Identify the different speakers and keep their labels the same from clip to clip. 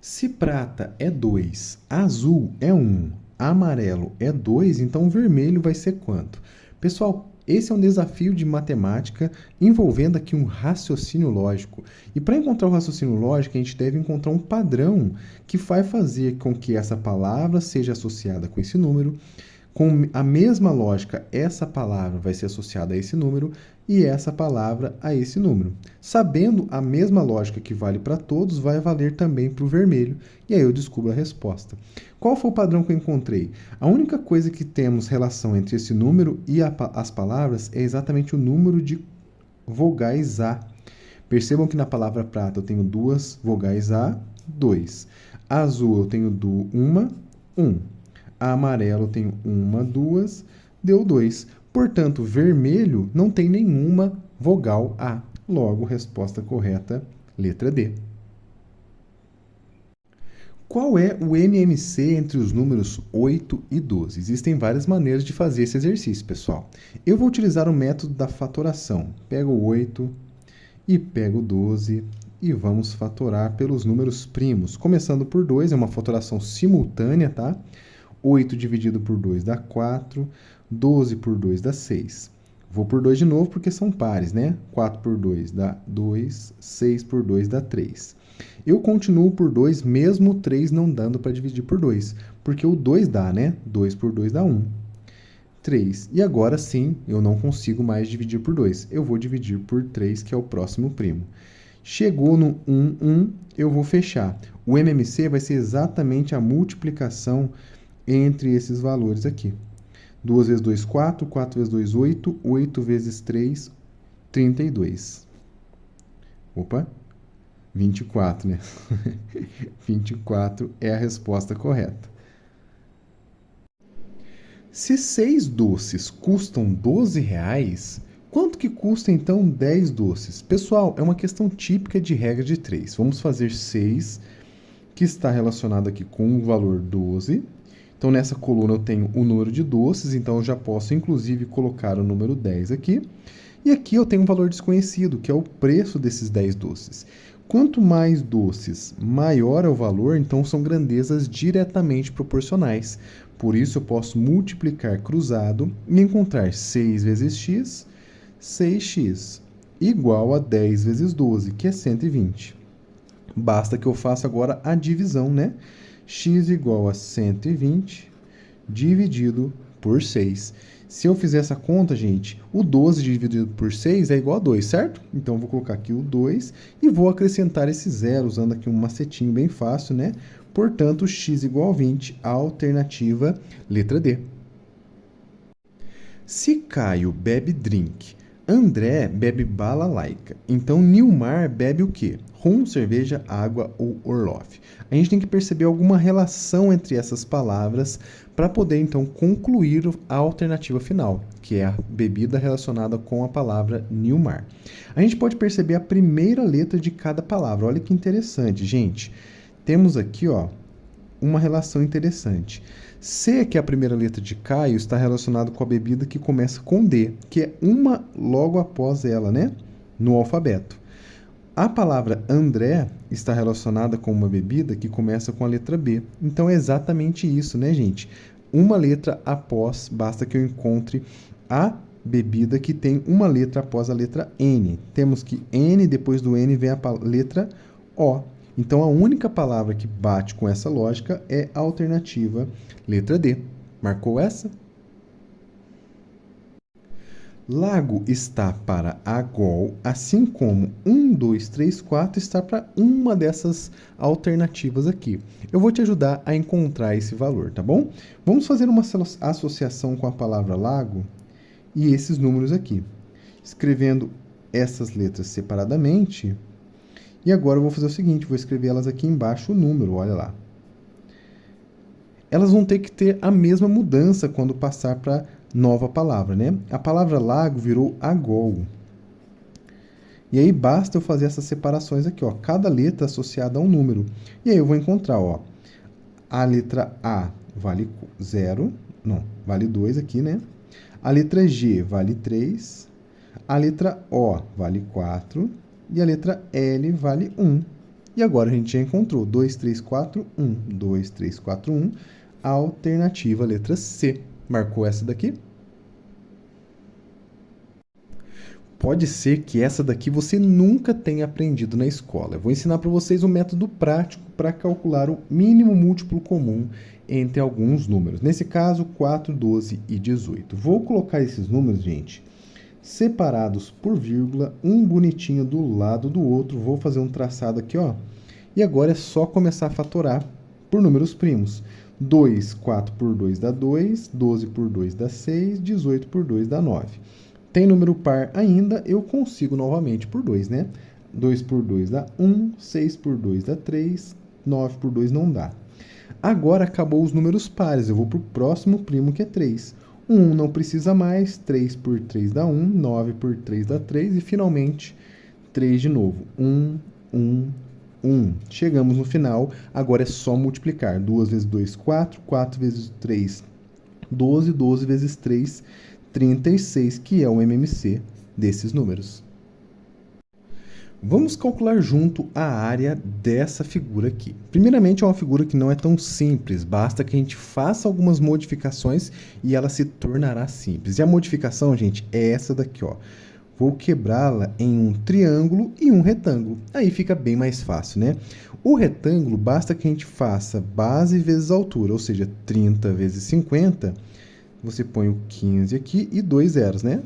Speaker 1: Se prata é 2, azul é 1, amarelo é 2, então vermelho vai ser quanto? Pessoal, esse é um desafio de matemática envolvendo aqui um raciocínio lógico. E para encontrar o raciocínio lógico, a gente deve encontrar um padrão que vai fazer com que essa palavra seja associada com esse número. Com a mesma lógica, essa palavra vai ser associada a esse número e essa palavra a esse número. Sabendo a mesma lógica que vale para todos, vai valer também para o vermelho, e aí eu descubro a resposta. Qual foi o padrão que eu encontrei? A única coisa que temos relação entre esse número e as palavras é exatamente o número de vogais A. Percebam que na palavra prata eu tenho duas vogais A, 2. Azul eu tenho uma, 1. Amarelo eu tenho uma, 2, deu 2. Portanto, vermelho não tem nenhuma vogal A. Logo, resposta correta, letra D. Qual é o MMC entre os números 8 e 12? Existem várias maneiras de fazer esse exercício, pessoal. Eu vou utilizar o método da fatoração. Pego o 8 e pego o 12 e vamos fatorar pelos números primos. Começando por 2, é uma fatoração simultânea, tá? 8 dividido por 2 dá 4, 12 por 2 dá 6. Vou por 2 de novo porque são pares, né? 4 por 2 dá 2, 6 por 2 dá 3. Eu continuo por 2, mesmo o 3 não dando para dividir por 2, porque o 2 dá, né? 2 por 2 dá 1. 3. E agora sim, eu não consigo mais dividir por 2. Eu vou dividir por 3, que é o próximo primo. Chegou no 1, 1, eu vou fechar. O MMC vai ser exatamente a multiplicação entre esses valores aqui. 2 vezes 2, 4. 4 vezes 2, 8. 8 vezes 3, 32. Opa, 24, né? 24 é a resposta correta. Se 6 doces custam 12 reais, quanto que custa então 10 doces? Pessoal, é uma questão típica de regra de 3. Vamos fazer 6, que está relacionado aqui com o valor 12. Então, nessa coluna eu tenho o número de doces, então eu já posso, inclusive, colocar o número 10 aqui. E aqui eu tenho um valor desconhecido, que é o preço desses 10 doces. Quanto mais doces, maior é o valor, então são grandezas diretamente proporcionais. Por isso, eu posso multiplicar cruzado e encontrar 6 vezes x, 6x, igual a 10 vezes 12, que é 120. Basta que eu faça agora a divisão, né? X igual a 120 dividido por 6. Se eu fizer essa conta, gente, o 12 dividido por 6 é igual a 2, certo? Então, eu vou colocar aqui o 2 e vou acrescentar esse zero, usando aqui um macetinho bem fácil, né? Portanto, x igual a 20, a alternativa letra D. Se Caio bebe drink, André bebe bala laica. Então, Nilmar bebe o quê? Rum, cerveja, água ou Orloff. A gente tem que perceber alguma relação entre essas palavras para poder, então, concluir a alternativa final, que é a bebida relacionada com a palavra Nilmar. A gente pode perceber a primeira letra de cada palavra. Olha que interessante, gente. Temos aqui, ó, uma relação interessante. C, que é a primeira letra de Caio, está relacionado com a bebida que começa com D, que é uma logo após ela, né? No alfabeto. A palavra André está relacionada com uma bebida que começa com a letra B. Então, é exatamente isso, né, gente? Uma letra após, basta que eu encontre a bebida que tem uma letra após a letra N. Temos que N, depois do N vem a letra O. Então, a única palavra que bate com essa lógica é a alternativa letra D. Marcou essa? Lago está para Agol, assim como 1, 2, 3, 4 está para uma dessas alternativas aqui. Eu vou te ajudar a encontrar esse valor, tá bom? Vamos fazer uma associação com a palavra lago e esses números aqui. Escrevendo essas letras separadamente. E agora eu vou fazer o seguinte, vou escrever elas aqui embaixo o número, olha lá. Elas vão ter que ter a mesma mudança quando passar para nova palavra, né? A palavra lago virou agol. E aí basta eu fazer essas separações aqui, ó, cada letra associada a um número. E aí eu vou encontrar, ó, a letra A vale 0, não, vale 2 aqui, né? A letra G vale 3, a letra O vale 4 e a letra L vale 1. E agora a gente já encontrou 2, 3, 4, 1. 2, 3, 4, 1. Alternativa letra C. Marcou essa daqui? Pode ser que essa daqui você nunca tenha aprendido na escola. Eu vou ensinar para vocês um método prático para calcular o mínimo múltiplo comum entre alguns números. Nesse caso, 4, 12 e 18. Vou colocar esses números, gente, separados por vírgula, um bonitinho do lado do outro. Vou fazer um traçado aqui, ó. E agora é só começar a fatorar por números primos. 2, 4 por 2 dá 2, 12 por 2 dá 6, 18 por 2 dá 9. Tem número par ainda, eu consigo novamente por 2, né? 2 por 2 dá 1, 6 por 2 dá 3, 9 por 2 não dá. Agora acabou os números pares, eu vou para o próximo primo que é 3. 1 não precisa mais, 3 por 3 dá 1, 9 por 3 dá 3 e finalmente 3 de novo. 1, 1, 1. Chegamos no final, agora é só multiplicar. 2 vezes 2, 4, 4 vezes 3, 12, 12 vezes 3, 36, que é o MMC desses números. Vamos calcular junto a área dessa figura aqui. Primeiramente, é uma figura que não é tão simples, basta que a gente faça algumas modificações e ela se tornará simples. E a modificação, gente, é essa daqui, ó. Vou quebrá-la em um triângulo e um retângulo. Aí fica bem mais fácil, né? O retângulo, basta que a gente faça base vezes altura, ou seja, 30 vezes 50. Você põe o 15 aqui e 2 zeros, né?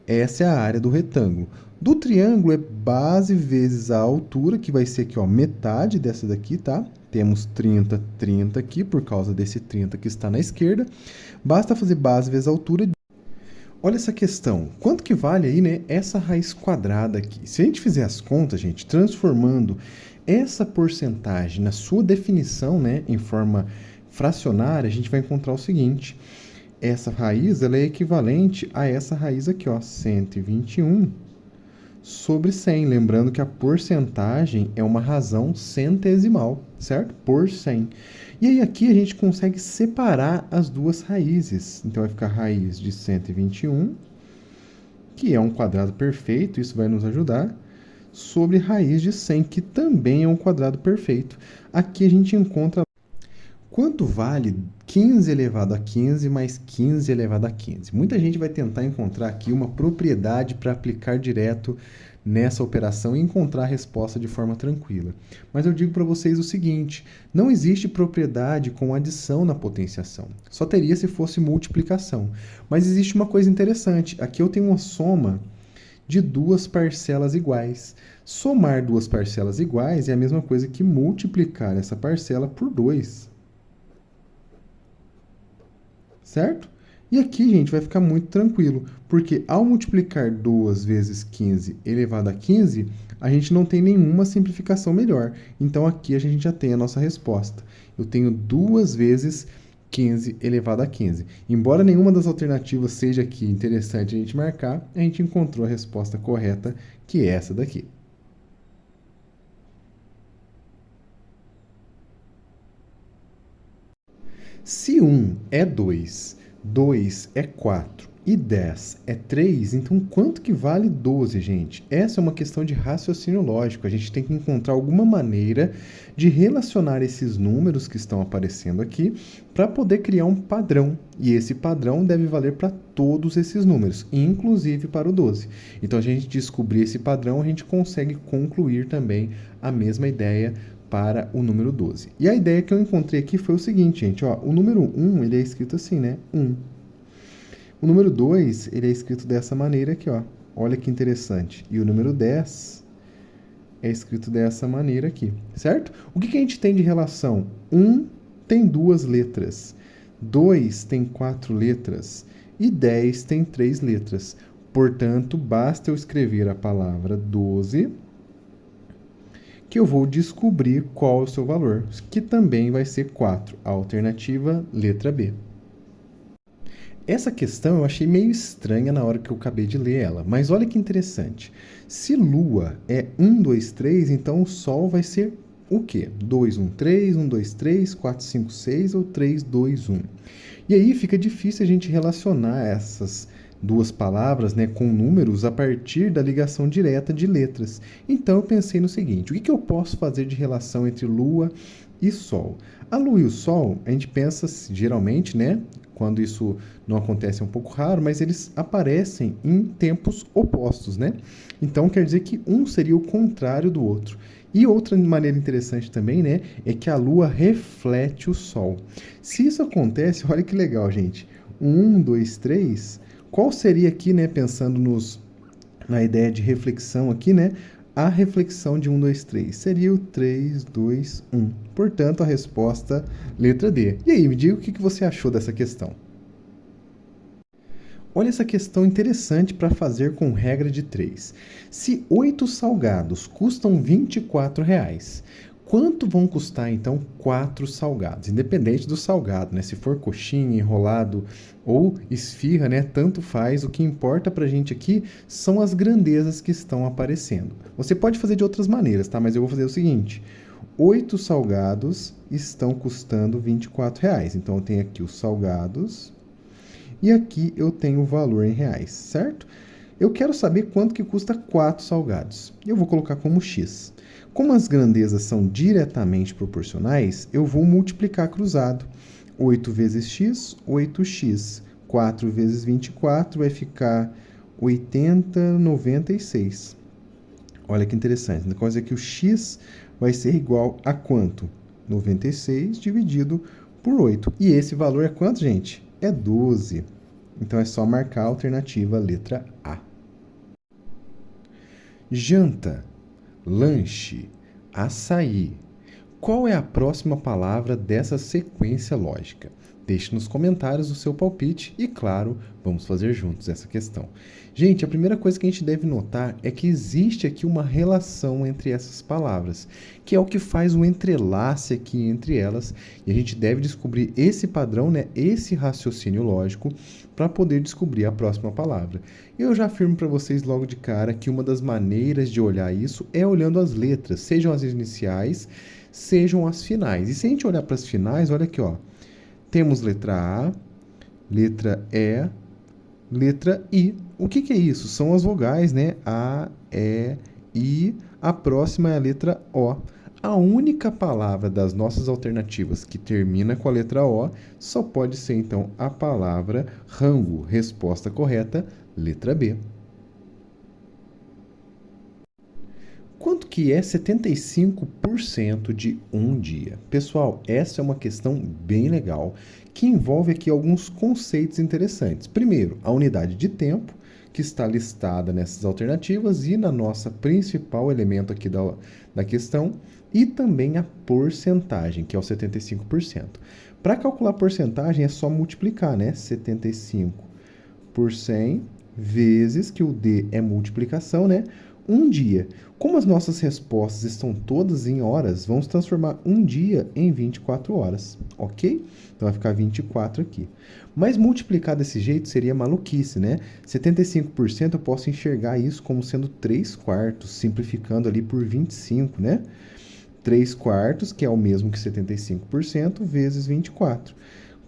Speaker 1: Essa é a área do retângulo. Do triângulo é base vezes a altura, que vai ser aqui, ó, metade dessa daqui, tá? Temos 30, 30 aqui, por causa desse 30 que está na esquerda. Basta fazer base vezes a altura. Olha essa questão. Quanto que vale aí, né, essa raiz quadrada aqui? Se a gente fizer as contas, gente, transformando essa porcentagem na sua definição, né, em forma fracionária, a gente vai encontrar o seguinte. Essa raiz ela é equivalente a essa raiz aqui, ó, 121 sobre 100. Lembrando que a porcentagem é uma razão centesimal, certo? Por 100. E aí aqui a gente consegue separar as duas raízes. Então vai ficar raiz de 121, que é um quadrado perfeito, isso vai nos ajudar, sobre raiz de 100, que também é um quadrado perfeito. Aqui a gente encontra quanto vale 15 elevado a 15 mais 15 elevado a 15? Muita gente vai tentar encontrar aqui uma propriedade para aplicar direto nessa operação e encontrar a resposta de forma tranquila. Mas eu digo para vocês o seguinte, não existe propriedade com adição na potenciação. Só teria se fosse multiplicação. Mas existe uma coisa interessante. Aqui eu tenho uma soma de duas parcelas iguais. Somar duas parcelas iguais é a mesma coisa que multiplicar essa parcela por 2. Certo? E aqui, gente, vai ficar muito tranquilo, porque ao multiplicar 2 vezes 15 elevado a 15, a gente não tem nenhuma simplificação melhor. Então, aqui a gente já tem a nossa resposta. Eu tenho 2 vezes 15 elevado a 15. Embora nenhuma das alternativas seja aqui interessante a gente marcar, a gente encontrou a resposta correta, que é essa daqui. Se 1 é 2, 2 é 4 e 10 é 3, então quanto que vale 12, gente? Essa é uma questão de raciocínio lógico. A gente tem que encontrar alguma maneira de relacionar esses números que estão aparecendo aqui para poder criar um padrão. E esse padrão deve valer para todos esses números, inclusive para o 12. Então, a gente descobrir esse padrão, a gente consegue concluir também a mesma ideia para o número 12. E a ideia que eu encontrei aqui foi o seguinte, gente, ó, o número 1, ele é escrito assim, né? 1. O número 2, ele é escrito dessa maneira aqui, ó. Olha que interessante. E o número 10 é escrito dessa maneira aqui, certo? O que a gente tem de relação? 1 tem 2 letras, 2 tem 4 letras e 10 tem 3 letras. Portanto, basta eu escrever a palavra 12 que eu vou descobrir qual é o seu valor, que também vai ser 4. A alternativa, letra B. Essa questão eu achei meio estranha na hora que eu acabei de ler ela, mas olha que interessante. Se Lua é 1, 2, 3, então o Sol vai ser o quê? 2, 1, 3, 1, 2, 3, 4, 5, 6 ou 3, 2, 1. E aí fica difícil a gente relacionar essas duas palavras, né, com números a partir da ligação direta de letras. Então eu pensei no seguinte: o que eu posso fazer de relação entre Lua e Sol? A Lua e o Sol, a gente pensa geralmente, né, quando isso não acontece é um pouco raro, mas eles aparecem em tempos opostos, né? Então quer dizer que um seria o contrário do outro. E outra maneira interessante também, né, é que a Lua reflete o Sol. Se isso acontece, olha que legal, gente. 1, 2, 3. Qual seria aqui, né, pensando na ideia de reflexão aqui, né? A reflexão de 1, 2, 3 seria o 3, 2, 1. Portanto, a resposta, letra D. E aí, me diga o que você achou dessa questão. Olha essa questão interessante para fazer com regra de 3. Se 8 salgados custam R$ 24, quanto vão custar, então, 4 salgados? Independente do salgado, né? Se for coxinha, enrolado ou esfirra, né? Tanto faz. O que importa para a gente aqui são as grandezas que estão aparecendo. Você pode fazer de outras maneiras, tá? Mas eu vou fazer o seguinte. 8 salgados estão custando R$ 24. Então, eu tenho aqui os salgados e aqui eu tenho o valor em reais, certo? Eu quero saber quanto que custa 4 salgados. Eu vou colocar como X. Como as grandezas são diretamente proporcionais, eu vou multiplicar cruzado. 8 vezes X, 8x. 4 vezes 24 vai ficar 80,96. Olha que interessante. Quer dizer que o X vai ser igual a quanto? 96 dividido por 8. E esse valor é quanto, gente? É 12. Então é só marcar a alternativa letra A. Janta, lanche, açaí. Qual é a próxima palavra dessa sequência lógica? Deixe nos comentários o seu palpite e, claro, vamos fazer juntos essa questão. Gente, a primeira coisa que a gente deve notar é que existe aqui uma relação entre essas palavras, que é o que faz o entrelace aqui entre elas, e a gente deve descobrir esse padrão, né, esse raciocínio lógico, para poder descobrir a próxima palavra. Eu já afirmo para vocês logo de cara que uma das maneiras de olhar isso é olhando as letras, sejam as iniciais, sejam as finais. E se a gente olhar para as finais, olha aqui, ó. Temos letra A, letra E, letra I. O que é isso? São as vogais, né? A, E, I. A próxima é a letra O. A única palavra das nossas alternativas que termina com a letra O só pode ser, então, a palavra rango. Resposta correta, letra B. Quanto que é 75% de um dia? Pessoal, essa é uma questão bem legal que envolve aqui alguns conceitos interessantes. Primeiro, a unidade de tempo, que está listada nessas alternativas e na nossa principal elemento aqui da questão, e também a porcentagem, que é o 75%. Para calcular a porcentagem é só multiplicar, né? 75 por 100 vezes, que o D é multiplicação, né? Um dia. Como as nossas respostas estão todas em horas, vamos transformar um dia em 24 horas, ok? Então vai ficar 24 aqui. Mas multiplicar desse jeito seria maluquice, né? 75% eu posso enxergar isso como sendo 3 quartos, simplificando ali por 25, né? 3 quartos, que é o mesmo que 75%, vezes 24.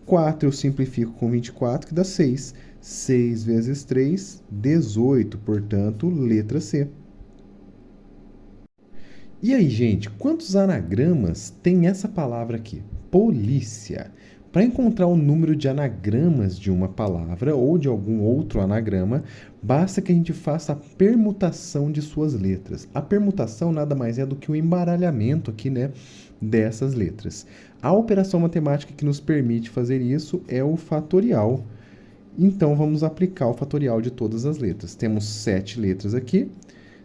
Speaker 1: 4 eu simplifico com 24, que dá 6. 6 vezes 3, 18. Portanto, letra C. E aí, gente, quantos anagramas tem essa palavra aqui? Polícia. Para encontrar o número de anagramas de uma palavra ou de algum outro anagrama, basta que a gente faça a permutação de suas letras. A permutação nada mais é do que o embaralhamento aqui, né, dessas letras. A operação matemática que nos permite fazer isso é o fatorial. Então, vamos aplicar o fatorial de todas as letras. Temos 7 letras aqui.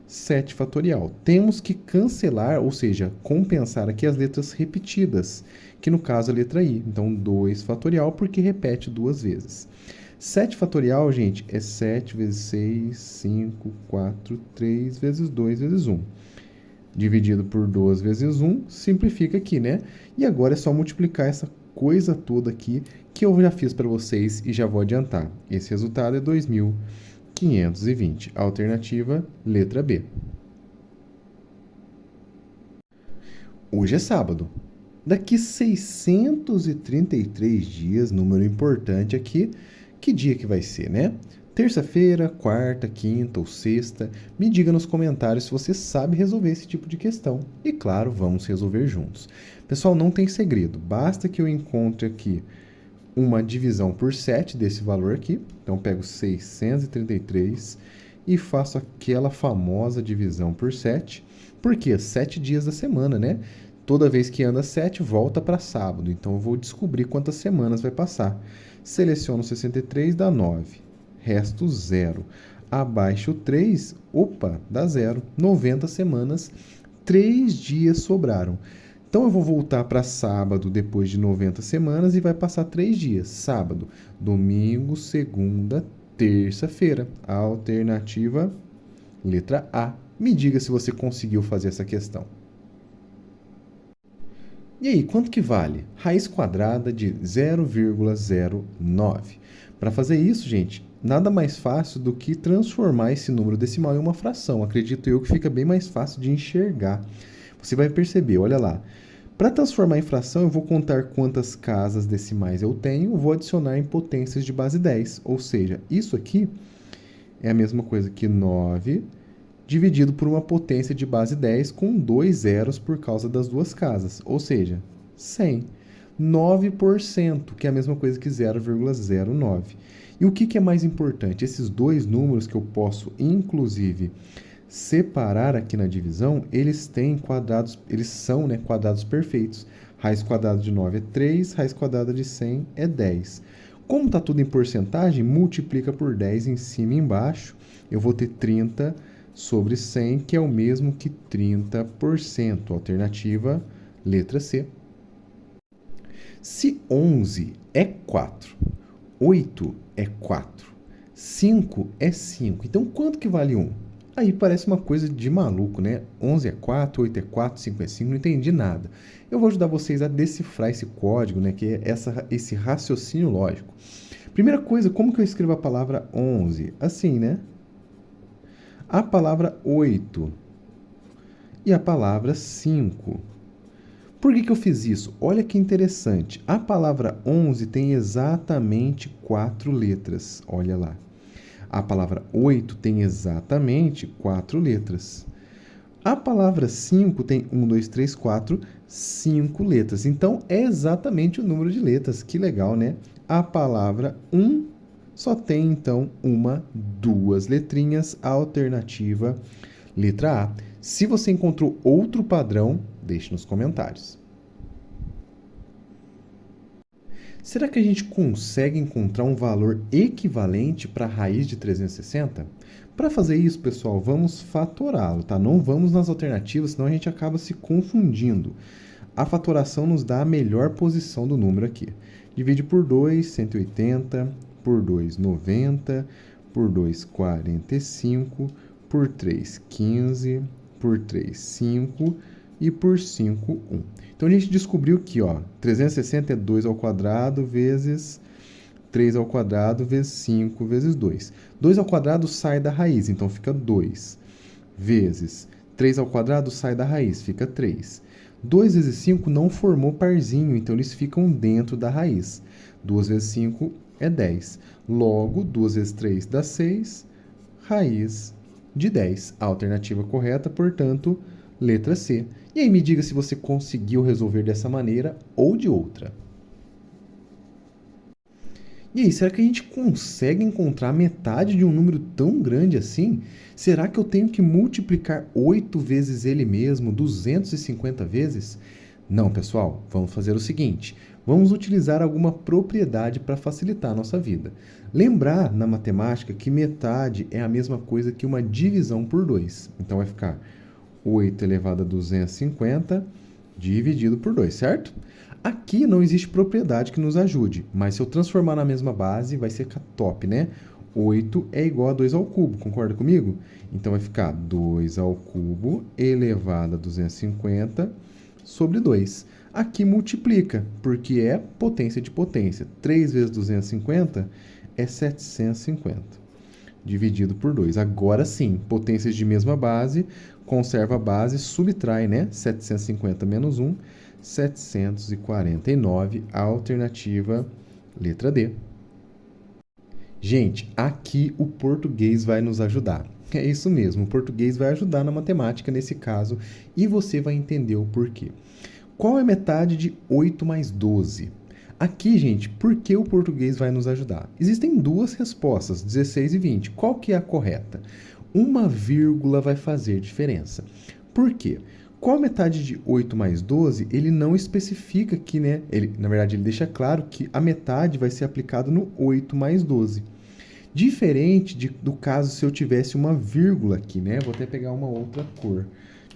Speaker 1: 7 fatorial. Temos que cancelar, ou seja, compensar aqui as letras repetidas, que no caso é a letra I. Então, 2 fatorial, porque repete 2 vezes. 7 fatorial, gente, é 7 vezes 6, 5, 4, 3 vezes 2 vezes 1. Dividido por 2 vezes 1, simplifica aqui, né? E agora é só multiplicar essa coisa toda aqui, que eu já fiz para vocês e já vou adiantar. Esse resultado é 2.520. Alternativa, letra B. Hoje é sábado. Daqui 633 dias, número importante aqui, que dia que vai ser, né? Terça-feira, quarta, quinta ou sexta, me diga nos comentários se você sabe resolver esse tipo de questão. E claro, vamos resolver juntos. Pessoal, não tem segredo, basta que eu encontre aqui uma divisão por 7 desse valor aqui. Então, eu pego 633 e faço aquela famosa divisão por 7. Por quê? 7 dias da semana, né? Toda vez que anda 7, volta para sábado. Então, eu vou descobrir quantas semanas vai passar. Seleciono 63, dá 9. Resto 0. Abaixo 3, opa, dá 0. 90 semanas, 3 dias sobraram. Então, eu vou voltar para sábado depois de 90 semanas e vai passar 3 dias. Sábado, domingo, segunda, terça-feira. Alternativa, letra A. Me diga se você conseguiu fazer essa questão. E aí, quanto que vale? Raiz quadrada de 0,09. Para fazer isso, gente, nada mais fácil do que transformar esse número decimal em uma fração. Acredito eu que fica bem mais fácil de enxergar. Você vai perceber, olha lá. Para transformar em fração, eu vou contar quantas casas decimais eu tenho, vou adicionar em potências de base 10. Ou seja, isso aqui é a mesma coisa que 9 dividido por uma potência de base 10 com 2 zeros por causa das duas casas. Ou seja, 100. 9%, que é a mesma coisa que 0,09. E o que é mais importante? Esses dois números que eu posso, inclusive, separar aqui na divisão, eles têm quadrados, eles são, né, quadrados perfeitos. Raiz quadrada de 9 é 3, raiz quadrada de 100 é 10. Como está tudo em porcentagem, multiplica por 10 em cima e embaixo. Eu vou ter 30 sobre 100, que é o mesmo que 30%. Alternativa, letra C. Se 11 é 4, 8 é 4, 5 é 5, então quanto que vale 1? Aí parece uma coisa de maluco, né? 11 é 4, 8 é 4, 5 é 5, não entendi nada. Eu vou ajudar vocês a decifrar esse código, né? Que é esse raciocínio lógico. Primeira coisa, como que eu escrevo a palavra 11? Assim, né? A palavra 8 e a palavra 5. Por que eu fiz isso? Olha que interessante. A palavra 11 tem exatamente 4 letras. Olha lá. A palavra 8 tem exatamente 4 letras. A palavra 5 tem 1, 2, 3, 4, 5 letras. Então, é exatamente o número de letras. Que legal, né? A palavra 1 só tem, então, duas letrinhas. Alternativa, letra A. Se você encontrou outro padrão, deixe nos comentários. Será que a gente consegue encontrar um valor equivalente para a raiz de 360? Para fazer isso, pessoal, vamos fatorá-lo, tá? Não vamos nas alternativas, senão a gente acaba se confundindo. A fatoração nos dá a melhor posição do número aqui. Divide por 2, 180, por 2, 90, por 2, 45, por 3, 15, por 3, 5 e por 5, 1. Então, a gente descobriu que 360 é 2 ao quadrado vezes 3 ao quadrado vezes 5 vezes 2. 2 ao quadrado sai da raiz, então fica 2. Vezes 3 ao quadrado sai da raiz, fica 3. 2 vezes 5 não formou parzinho, então eles ficam dentro da raiz. 2 vezes 5 é 10. Logo, 2 vezes 3 dá 6, raiz de 10. A alternativa correta, portanto, letra C. E aí me diga se você conseguiu resolver dessa maneira ou de outra. E aí, será que a gente consegue encontrar metade de um número tão grande assim? Será que eu tenho que multiplicar 8 vezes ele mesmo, 250 vezes? Não, pessoal, vamos fazer o seguinte. Vamos utilizar alguma propriedade para facilitar a nossa vida. Lembrar na matemática que metade é a mesma coisa que uma divisão por 2. Então vai ficar 8 elevado a 250 dividido por 2, certo? Aqui não existe propriedade que nos ajude, mas se eu transformar na mesma base, vai ser top, né? 8 é igual a 2 ao cubo, concorda comigo? Então vai ficar 2 ao cubo elevado a 250 sobre 2. Aqui multiplica, porque é potência de potência. 3 vezes 250 é 750, dividido por 2. Agora sim, potências de mesma base, conserva a base, subtrai, né? 750 menos 1, 749, a alternativa, letra D. Gente, aqui o português vai nos ajudar. É isso mesmo, o português vai ajudar na matemática nesse caso e você vai entender o porquê. Qual é metade de 8 mais 12? Aqui, gente, por que o português vai nos ajudar? Existem duas respostas, 16 e 20. Qual que é a correta? Uma vírgula vai fazer diferença. Por quê? Qual a metade de 8 mais 12? Ele não especifica aqui, né? Na verdade, ele deixa claro que a metade vai ser aplicada no 8 mais 12. Diferente do caso se eu tivesse uma vírgula aqui, né? Vou até pegar uma outra cor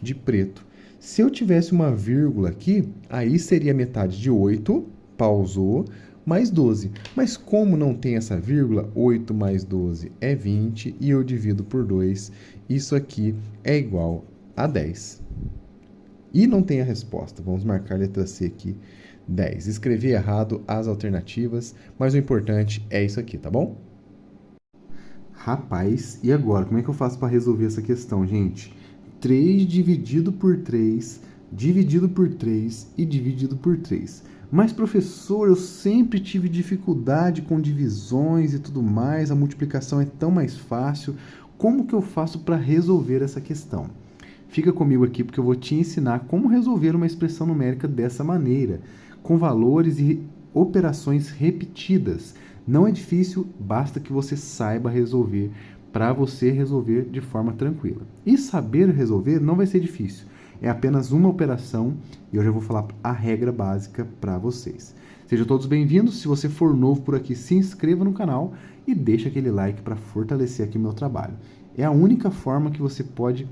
Speaker 1: de preto. Se eu tivesse uma vírgula aqui, aí seria metade de 8, pausou, mais 12. Mas como não tem essa vírgula, 8 mais 12 é 20 e eu divido por 2. Isso aqui é igual a 10. E não tem a resposta. Vamos marcar a letra C aqui, 10. Escrevi errado as alternativas, mas o importante é isso aqui, tá bom? Rapaz, e agora? Como é que eu faço para resolver essa questão, gente? 3 dividido por 3, dividido por 3 e dividido por 3. Mas, professor, eu sempre tive dificuldade com divisões e tudo mais, a multiplicação é tão mais fácil. Como que eu faço para resolver essa questão? Fica comigo aqui porque eu vou te ensinar como resolver uma expressão numérica dessa maneira, com valores e operações repetidas. Não é difícil, basta que você saiba resolver para você resolver de forma tranquila. E saber resolver não vai ser difícil. É apenas uma operação e eu já vou falar a regra básica para vocês. Sejam todos bem-vindos. Se você for novo por aqui, se inscreva no canal e deixa aquele like para fortalecer aqui o meu trabalho. É a única forma que você pode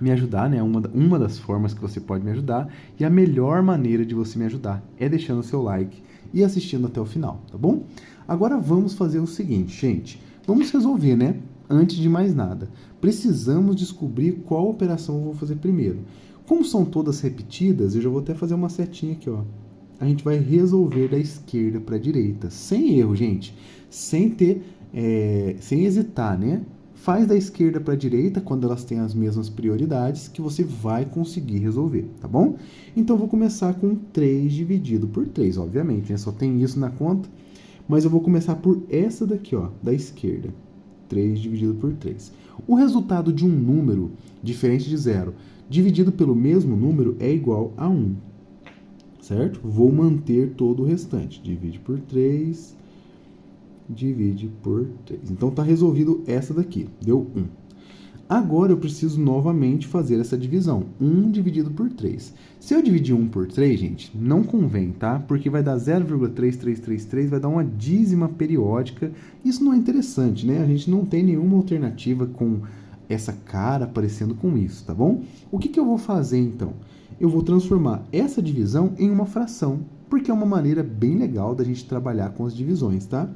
Speaker 1: me ajudar, né? Uma das formas que você pode me ajudar e a melhor maneira de você me ajudar é deixando o seu like e assistindo até o final, tá bom? Agora vamos fazer o seguinte, gente. Vamos resolver, né? Antes de mais nada, precisamos descobrir qual operação eu vou fazer primeiro. Como são todas repetidas, eu já vou até fazer uma setinha aqui, ó. A gente vai resolver da esquerda para a direita, sem erro, gente. Sem hesitar, né? Faz da esquerda para a direita, quando elas têm as mesmas prioridades, que você vai conseguir resolver, tá bom? Então, eu vou começar com 3 dividido por 3, obviamente, né? Só tem isso na conta. Mas eu vou começar por essa daqui, ó, da esquerda. 3 dividido por 3. O resultado de um número diferente de zero dividido pelo mesmo número é igual a 1. Certo? Vou manter todo o restante. Divide por 3, divide por 3. Então, está resolvido essa daqui. Deu 1. Agora, eu preciso novamente fazer essa divisão. 1 dividido por 3. Se eu dividir 1 por 3, gente, não convém, tá? Porque vai dar 0,3333, vai dar uma dízima periódica. Isso não é interessante, né? A gente não tem nenhuma alternativa com essa cara parecendo com isso, tá bom? O que eu vou fazer, então? Eu vou transformar essa divisão em uma fração, porque é uma maneira bem legal da gente trabalhar com as divisões, tá?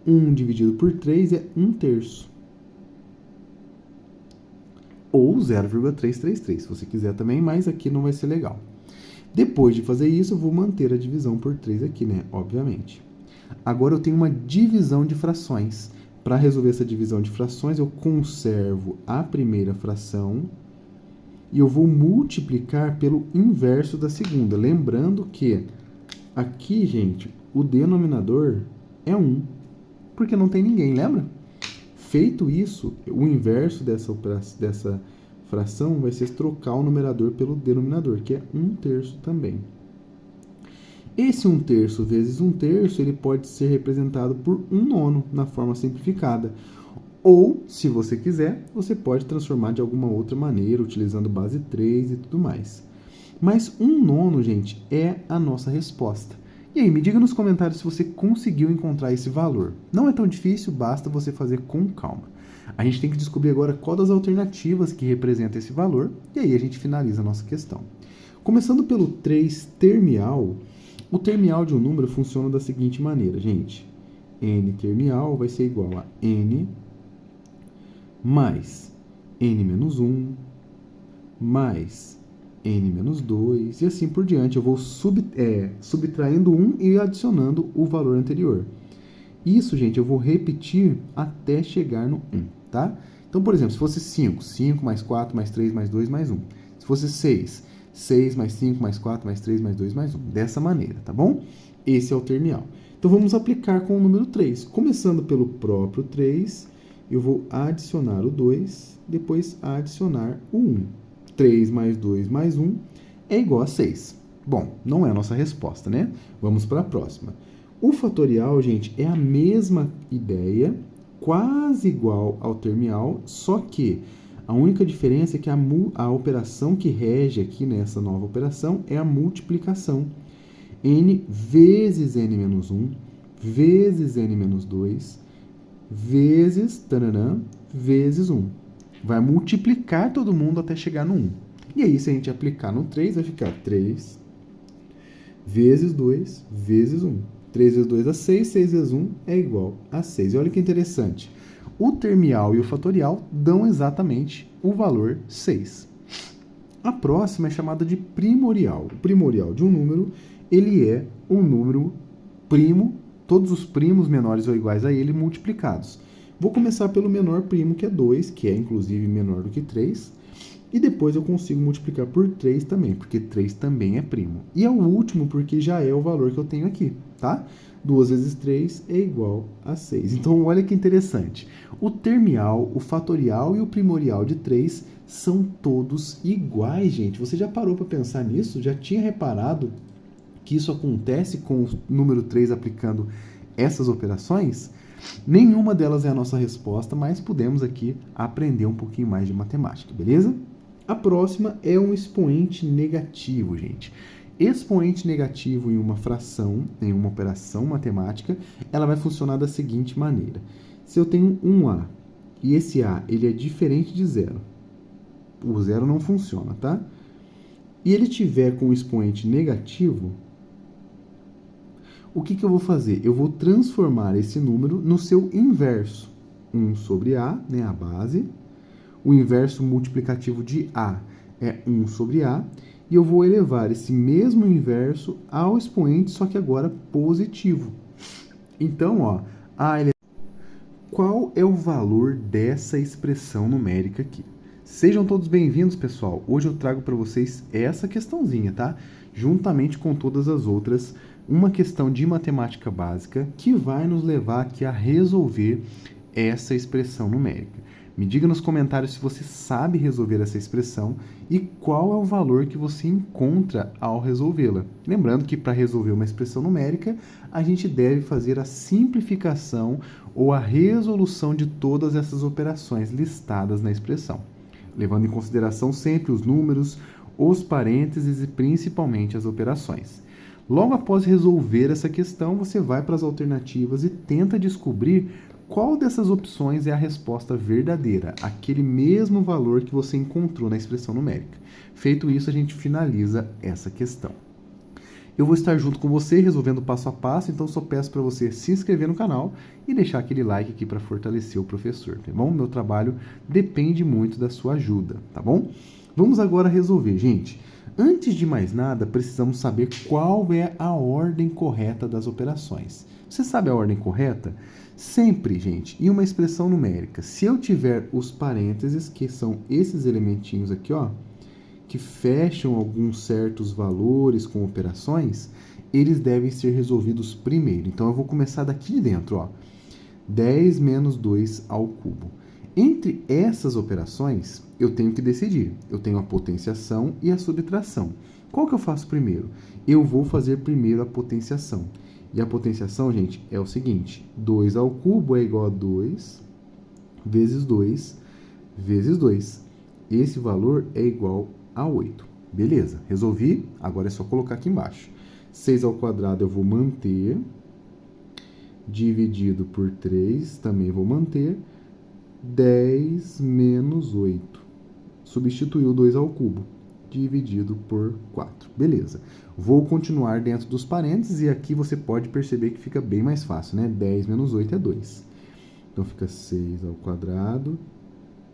Speaker 1: 1 dividido por 3 é 1/3. Ou 0,333, se você quiser também, mas aqui não vai ser legal. Depois de fazer isso, eu vou manter a divisão por 3 aqui, né? Obviamente. Agora eu tenho uma divisão de frações. Para resolver essa divisão de frações, eu conservo a primeira fração e eu vou multiplicar pelo inverso da segunda. Lembrando que aqui, gente, o denominador é 1, porque não tem ninguém, lembra? Feito isso, o inverso dessa fração vai ser trocar o numerador pelo denominador, que é 1/3 também. Esse 1/3 vezes 1/3, ele pode ser representado por 1/9 na forma simplificada. Ou, se você quiser, você pode transformar de alguma outra maneira, utilizando base 3 e tudo mais. Mas 1/9, gente, é a nossa resposta. E aí, me diga nos comentários se você conseguiu encontrar esse valor. Não é tão difícil, basta você fazer com calma. A gente tem que descobrir agora qual das alternativas que representa esse valor, e aí a gente finaliza a nossa questão. Começando pelo 3 termial, o termial de um número funciona da seguinte maneira, gente. N termial vai ser igual a N mais N menos 1 mais N menos 2, e assim por diante. Eu vou subtraindo 1 e adicionando o valor anterior. Isso, gente, eu vou repetir até chegar no 1, tá? Então, por exemplo, se fosse 5, 5 mais 4 mais 3 mais 2 mais 1. Se fosse 6, 6 mais 5 mais 4 mais 3 mais 2 mais 1. Dessa maneira, tá bom? Esse é o termial. Então, vamos aplicar com o número 3. Começando pelo próprio 3, eu vou adicionar o 2, depois adicionar o 1. 3 mais 2 mais 1 é igual a 6. Bom, não é a nossa resposta, né? Vamos para a próxima. O fatorial, gente, é a mesma ideia, quase igual ao termial, só que a única diferença é que a operação que rege aqui nessa nova operação é a multiplicação. N vezes n menos 1, vezes n menos 2, vezes, tananã, vezes 1. Vai multiplicar todo mundo até chegar no 1. E aí, se a gente aplicar no 3, vai ficar 3 vezes 2 vezes 1. 3 vezes 2 é 6, 6 vezes 1 é igual a 6. E olha que interessante. O termial e o fatorial dão exatamente o valor 6. A próxima é chamada de primorial. O primorial de um número, ele é um número primo, todos os primos menores ou iguais a ele multiplicados. Vou começar pelo menor primo, que é 2, que é inclusive menor do que 3. E depois eu consigo multiplicar por 3 também, porque 3 também é primo. E é o último, porque já é o valor que eu tenho aqui, tá? 2 vezes 3 é igual a 6. Então, olha que interessante. O termial, o fatorial e o primorial de 3 são todos iguais, gente. Você já parou para pensar nisso? Já tinha reparado que isso acontece com o número 3 aplicando essas operações? Nenhuma delas é a nossa resposta, mas podemos aqui aprender um pouquinho mais de matemática, beleza? A próxima é um expoente negativo, gente. Expoente negativo em uma fração, em uma operação matemática, ela vai funcionar da seguinte maneira. Se eu tenho um A e esse A ele é diferente de zero, o zero não funciona, tá? E ele tiver com um expoente negativo, o que eu vou fazer? Eu vou transformar esse número no seu inverso. 1 sobre A, né, a base. O inverso multiplicativo de A é 1 sobre A. E eu vou elevar esse mesmo inverso ao expoente, só que agora positivo. Então, ó, qual é o valor dessa expressão numérica aqui? Sejam todos bem-vindos, pessoal. Hoje eu trago para vocês essa questãozinha, tá? Juntamente com todas as outras, uma questão de matemática básica que vai nos levar aqui a resolver essa expressão numérica. Me diga nos comentários se você sabe resolver essa expressão e qual é o valor que você encontra ao resolvê-la. Lembrando que para resolver uma expressão numérica, a gente deve fazer a simplificação ou a resolução de todas essas operações listadas na expressão, levando em consideração sempre os números, os parênteses e principalmente as operações. Logo após resolver essa questão, você vai para as alternativas e tenta descobrir qual dessas opções é a resposta verdadeira, aquele mesmo valor que você encontrou na expressão numérica. Feito isso, a gente finaliza essa questão. Eu vou estar junto com você resolvendo passo a passo, então só peço para você se inscrever no canal e deixar aquele like aqui para fortalecer o professor, tá bom? Meu trabalho depende muito da sua ajuda, tá bom? Vamos agora resolver, gente. Antes de mais nada, precisamos saber qual é a ordem correta das operações. Você sabe a ordem correta? Sempre, gente, em uma expressão numérica, se eu tiver os parênteses, que são esses elementinhos aqui, ó, que fecham alguns certos valores com operações, eles devem ser resolvidos primeiro. Então, eu vou começar daqui de dentro, ó. 10 menos 2 ao cubo. Entre essas operações, eu tenho que decidir. Eu tenho a potenciação e a subtração. Qual que eu faço primeiro? Eu vou fazer primeiro a potenciação. E a potenciação, gente, é o seguinte. 2 ao cubo é igual a 2 vezes 2 vezes 2. Esse valor é igual a 8. Beleza, resolvi. Agora é só colocar aqui embaixo. 6 ao quadrado eu vou manter. Dividido por 3, também vou manter. 10 menos 8. Substituiu 2 ao cubo. Dividido por 4. Beleza. Vou continuar dentro dos parênteses e aqui você pode perceber que fica bem mais fácil, né? 10 menos 8 é 2. Então, fica 6 ao quadrado,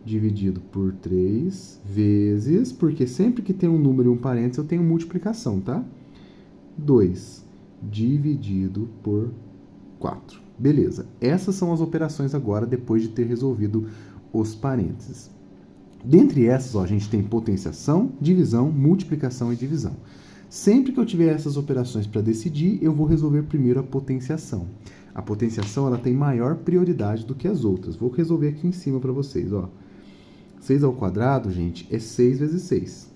Speaker 1: dividido por 3, vezes, porque sempre que tem um número e um parênteses, eu tenho multiplicação, tá? 2 dividido por 4. Beleza. Essas são as operações agora, depois de ter resolvido os parênteses. Dentre essas, ó, a gente tem potenciação, divisão, multiplicação e divisão. Sempre que eu tiver essas operações para decidir, eu vou resolver primeiro a potenciação. A potenciação ela tem maior prioridade do que as outras. Vou resolver aqui em cima para vocês. Ó. 6 ao quadrado, gente, é 6 vezes 6.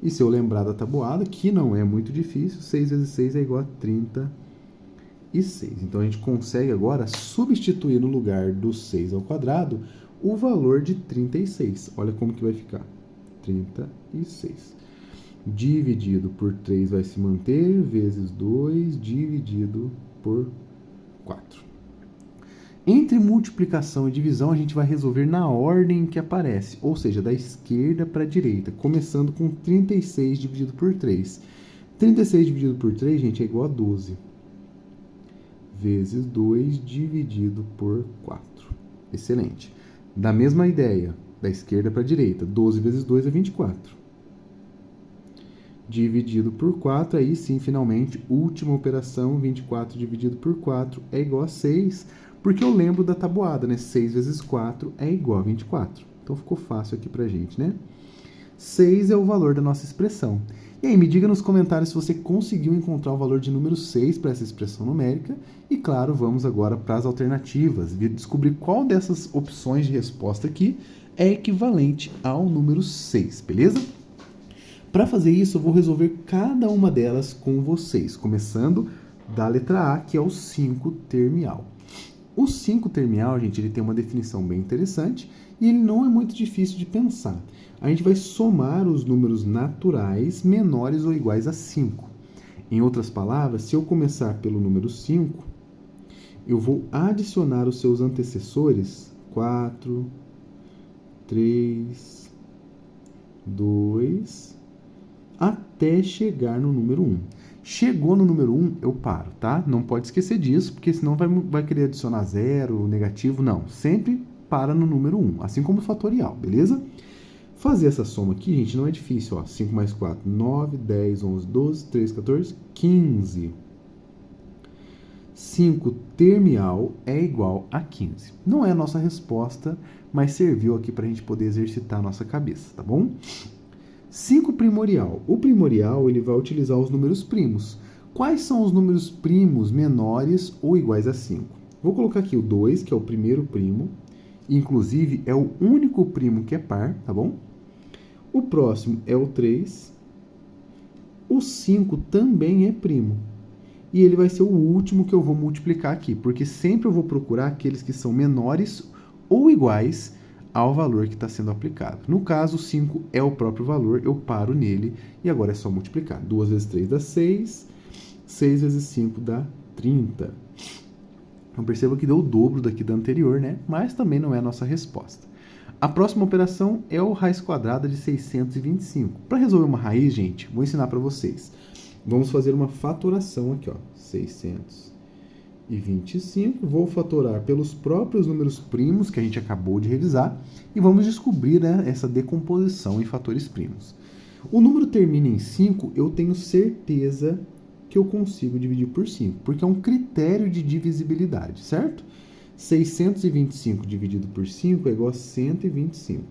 Speaker 1: E se eu lembrar da tabuada, que não é muito difícil, 6 vezes 6 é igual a 36. Então, a gente consegue agora substituir no lugar do 6 ao quadrado o valor de 36. Olha como que vai ficar. 36. Dividido por 3 vai se manter, vezes 2, dividido por 4. Entre multiplicação e divisão, a gente vai resolver na ordem que aparece, ou seja, da esquerda para a direita, começando com 36 dividido por 3. 36 dividido por 3, gente, é igual a 12. Vezes 2 dividido por 4. Excelente. Da mesma ideia, da esquerda para a direita, 12 vezes 2 é 24. Dividido por 4, aí sim, finalmente, última operação, 24 dividido por 4 é igual a 6, porque eu lembro da tabuada, né? 6 vezes 4 é igual a 24. Então, ficou fácil aqui pra gente, né? 6 é o valor da nossa expressão. E aí, me diga nos comentários se você conseguiu encontrar o valor de número 6 para essa expressão numérica. E, claro, vamos agora para as alternativas, descobrir qual dessas opções de resposta aqui é equivalente ao número 6, beleza? Para fazer isso, eu vou resolver cada uma delas com vocês, começando da letra A, que é o 5 termial. O 5 termial, gente, ele tem uma definição bem interessante e ele não é muito difícil de pensar. A gente vai somar os números naturais menores ou iguais a 5. Em outras palavras, se eu começar pelo número 5, eu vou adicionar os seus antecessores 4, 3, 2, até chegar no número 1. Chegou no número 1, eu paro, tá? Não pode esquecer disso, porque senão vai querer adicionar zero, negativo, não. Sempre para no número 1, assim como o fatorial, beleza? Fazer essa soma aqui, gente, não é difícil, ó. 5 mais 4, 9, 10, 11, 12, 13, 14, 15. 5 termial é igual a 15. Não é a nossa resposta, mas serviu aqui para a gente poder exercitar a nossa cabeça, tá bom? 5 primorial. O primorial ele vai utilizar os números primos. Quais são os números primos menores ou iguais a 5? Vou colocar aqui o 2, que é o primeiro primo. Inclusive, é o único primo que é par, tá bom? O próximo é o 3. O 5 também é primo. E ele vai ser o último que eu vou multiplicar aqui, porque sempre eu vou procurar aqueles que são menores ou iguais ao valor que está sendo aplicado. No caso, 5 é o próprio valor, eu paro nele e agora é só multiplicar. 2 vezes 3 dá 6, 6 vezes 5 dá 30. Então perceba que deu o dobro daqui da anterior, né? Mas também não é a nossa resposta. A próxima operação é o raiz quadrada de 625. Para resolver uma raiz, gente, vou ensinar para vocês. Vamos fazer uma fatoração aqui, ó. 625. Vou fatorar pelos próprios números primos que a gente acabou de revisar e vamos descobrir, né, essa decomposição em fatores primos. O número termina em 5, eu tenho certeza que eu consigo dividir por 5, porque é um critério de divisibilidade, certo? 625 dividido por 5 é igual a 125.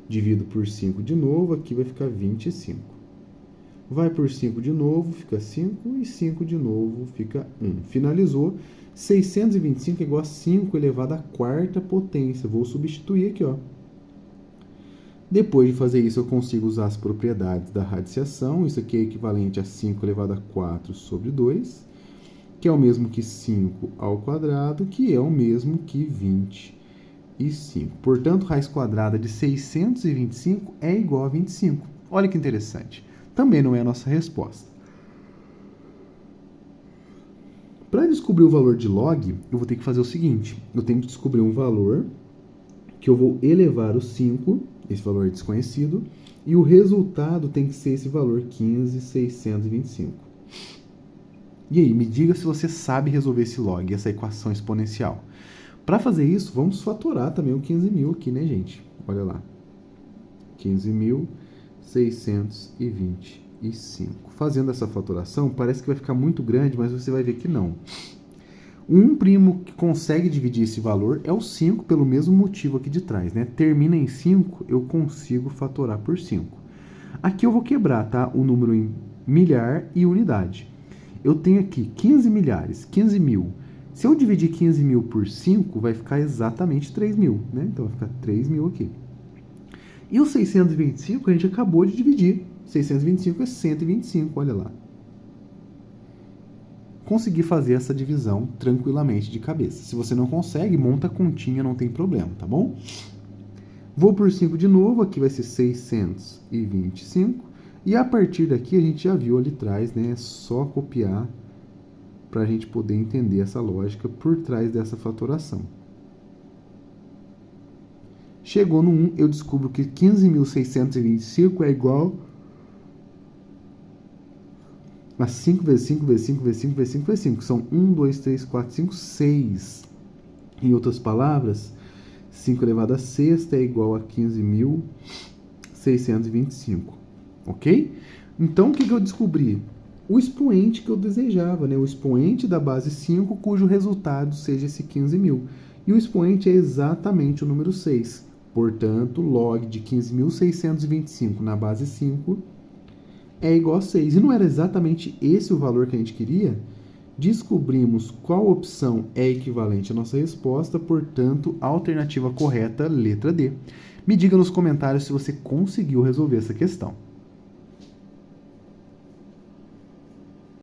Speaker 1: Divido por 5 de novo, aqui vai ficar 25. Vai por 5 de novo, fica 5, e 5 de novo fica 1. Finalizou. 625 é igual a 5 elevado à quarta potência. Vou substituir aqui, ó. Depois de fazer isso, eu consigo usar as propriedades da radiciação. Isso aqui é equivalente a 5 elevado a 4 sobre 2, que é o mesmo que 5 ao quadrado, que é o mesmo que 25. Portanto, raiz quadrada de 625 é igual a 25. Olha que interessante. Também não é a nossa resposta. Para descobrir o valor de log, eu vou ter que fazer o seguinte. Eu tenho que descobrir um valor que eu vou elevar o 5, esse valor é desconhecido, e o resultado tem que ser esse valor, 15.625. E aí, me diga se você sabe resolver esse log, essa equação exponencial. Para fazer isso, vamos fatorar também o 15.000 aqui, né, gente? Olha lá. 15.625. Fazendo essa fatoração, parece que vai ficar muito grande, mas você vai ver que não. Um primo que consegue dividir esse valor é o 5, pelo mesmo motivo aqui de trás, né? Termina em 5, eu consigo fatorar por 5. Aqui eu vou quebrar, tá? O número em milhar e unidade. Eu tenho aqui 15 milhares, 15 mil. Se eu dividir 15 mil por 5, vai ficar exatamente 3 mil, né? Então vai ficar 3 mil aqui. E o 625 a gente acabou de dividir. 625 é 125, olha lá. Consegui fazer essa divisão tranquilamente de cabeça. Se você não consegue, monta a continha, não tem problema, tá bom? Vou por 5 de novo, aqui vai ser 625. E a partir daqui a gente já viu ali atrás, né? É só copiar para a gente poder entender essa lógica por trás dessa fatoração. Chegou no 1, eu descubro que 15.625 é igual a 5 vezes 5 vezes 5 vezes 5 vezes 5 vezes 5. São 1, 2, 3, 4, 5, 6. Em outras palavras, 5 elevado a sexta é igual a 15.625. Ok? Então, o que eu descobri? O expoente que eu desejava, né? O expoente da base 5, cujo resultado seja esse 15 mil. E o expoente é exatamente o número 6. Portanto, log de 15.625 na base 5 é igual a 6. E não era exatamente esse o valor que a gente queria? Descobrimos qual opção é equivalente à nossa resposta, portanto, a alternativa correta, letra D. Me diga nos comentários se você conseguiu resolver essa questão.